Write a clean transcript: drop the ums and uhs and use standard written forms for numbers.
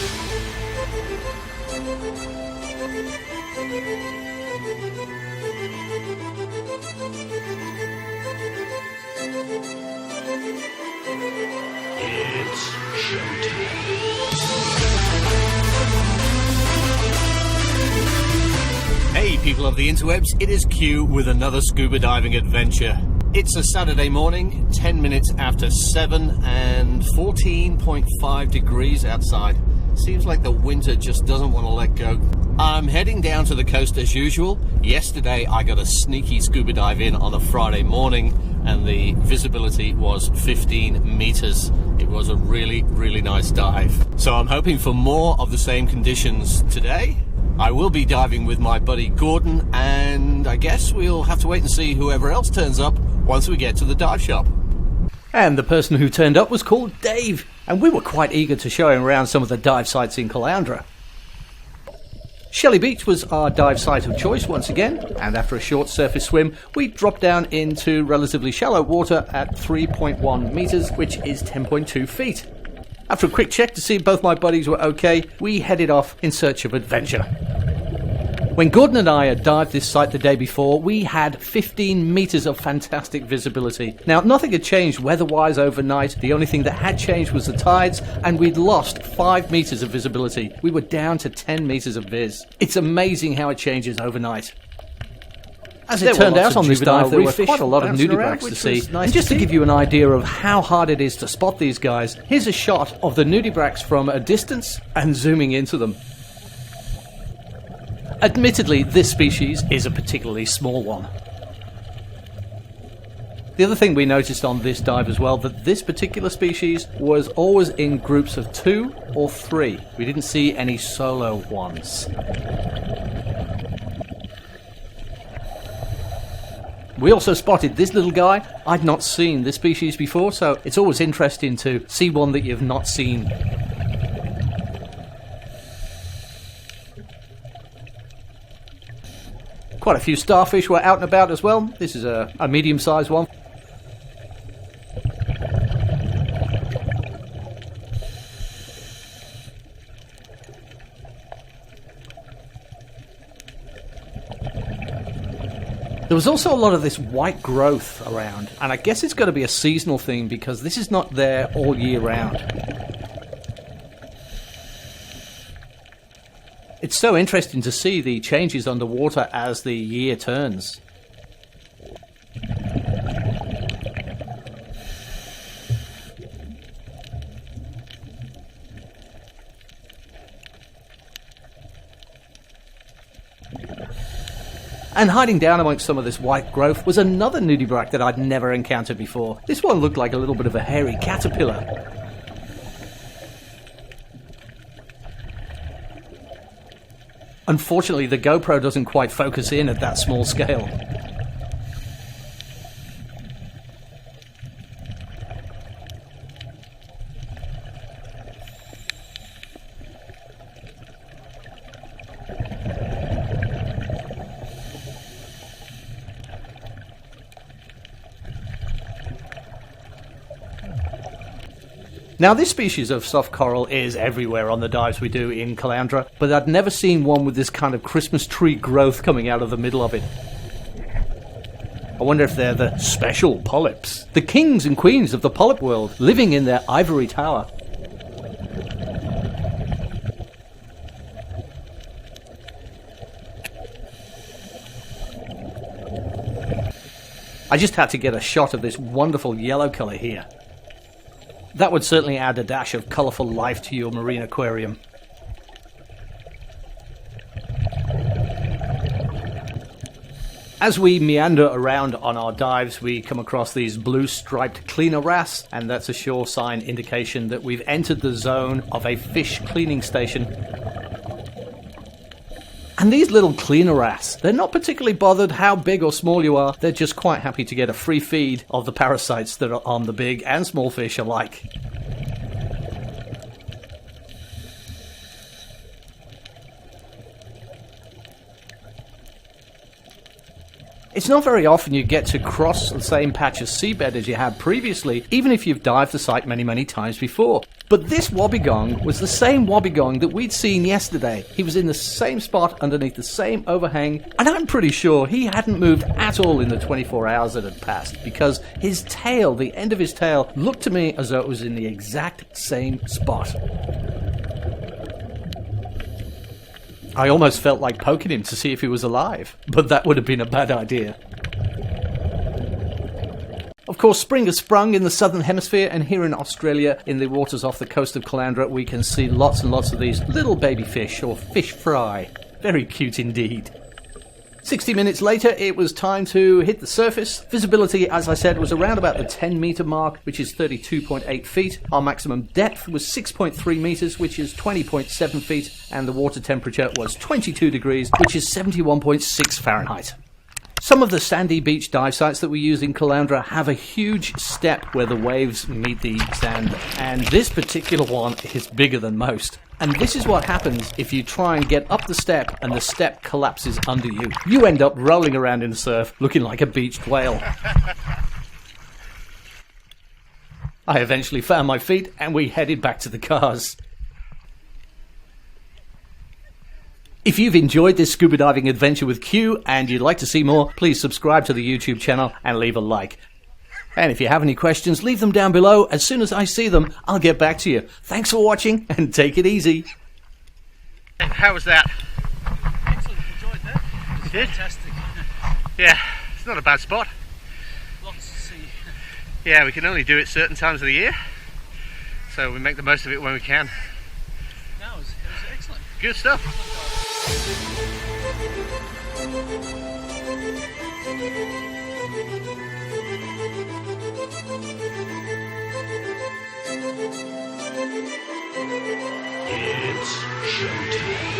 It's showtime. Hey people of the interwebs, it is Q with another scuba diving adventure. It's a Saturday morning, 10 minutes after 7 and 14.5 degrees outside. Seems like the winter just doesn't want to let go. I'm heading down to the coast as usual. Yesterday I got a sneaky scuba dive in on a Friday morning and the visibility was 15 meters. It was a really, really nice dive. So I'm hoping for more of the same conditions today. I will be diving with my buddy Gordon, and I guess we'll have to wait and see whoever else turns up once we get to the dive shop. And the person who turned up was called Dave, and we were quite eager to show him around some of the dive sites in Caloundra. Shelly Beach was our dive site of choice once again, and after a short surface swim, we dropped down into relatively shallow water at 3.1 metres, which is 10.2 feet. After a quick check to see if both my buddies were okay, we headed off in search of adventure. When Gordon and I had dived this site the day before, we had 15 metres of fantastic visibility. Now, nothing had changed weather-wise overnight. The only thing that had changed was the tides, and we'd lost 5 metres of visibility. We were down to 10 metres of viz. It's amazing how it changes overnight. As it turned out on this dive, there were quite a lot of nudibranchs to see. And just to give you an idea of how hard it is to spot these guys, here's a shot of the nudibranchs from a distance and zooming into them. Admittedly, this species is a particularly small one. The other thing we noticed on this dive as well, that this particular species was always in groups of 2 or 3. We didn't see any solo ones. We also spotted this little guy. I'd not seen this species before, so it's always interesting to see one that you've not seen. Quite a few starfish were out and about as well. This is a medium-sized one. There was also a lot of this white growth around, and I guess it's got to be a seasonal thing because this is not there all year round. It's so interesting to see the changes underwater as the year turns. And hiding down amongst some of this white growth was another nudibranch that I'd never encountered before. This one looked like a little bit of a hairy caterpillar. Unfortunately, the GoPro doesn't quite focus in at that small scale. Now, this species of soft coral is everywhere on the dives we do in Caloundra, but I'd never seen one with this kind of Christmas tree growth coming out of the middle of it. I wonder if they're the special polyps, the kings and queens of the polyp world, living in their ivory tower. I just had to get a shot of this wonderful yellow colour here. That would certainly add a dash of colourful life to your marine aquarium. As we meander around on our dives, we come across these blue striped cleaner wrasse, and that's a sure sign indication that we've entered the zone of a fish cleaning station. And these little cleaner wrasse, they're not particularly bothered how big or small you are, they're just quite happy to get a free feed of the parasites that are on the big and small fish alike. It's not very often you get to cross the same patch of seabed as you had previously, even if you've dived the site many times before. But this wobbegong was the same wobbegong that we'd seen yesterday. He was in the same spot underneath the same overhang, and I'm pretty sure he hadn't moved at all in the 24 hours that had passed, because his tail, the end of his tail, looked to me as though it was in the exact same spot. I almost felt like poking him to see if he was alive, but that would have been a bad idea. Of course, spring has sprung in the southern hemisphere, and here in Australia, in the waters off the coast of Caloundra, we can see lots and lots of these little baby fish, or fish fry. Very cute indeed. 60 minutes later, it was time to hit the surface. Visibility, as I said, was around about the 10-metre mark, which is 32.8 feet. Our maximum depth was 6.3 metres, which is 20.7 feet, and the water temperature was 22 degrees, which is 71.6 Fahrenheit. Some of the sandy beach dive sites that we use in Caloundra have a huge step where the waves meet the sand, and this particular one is bigger than most. And this is what happens if you try and get up the step and the step collapses under you. You end up rolling around in the surf looking like a beached whale. I eventually found my feet and we headed back to the cars. If you've enjoyed this scuba diving adventure with Q and you'd like to see more, please subscribe to the YouTube channel and leave a like. And if you have any questions, leave them down below. As soon as I see them, I'll get back to you. Thanks for watching and take it easy. How was that? Excellent, enjoyed that. It was fantastic. Yeah, it's not a bad spot. Lots to see. Yeah, we can only do it certain times of the year, so we make the most of it when we can. No, it was excellent. Good stuff. It's showtime.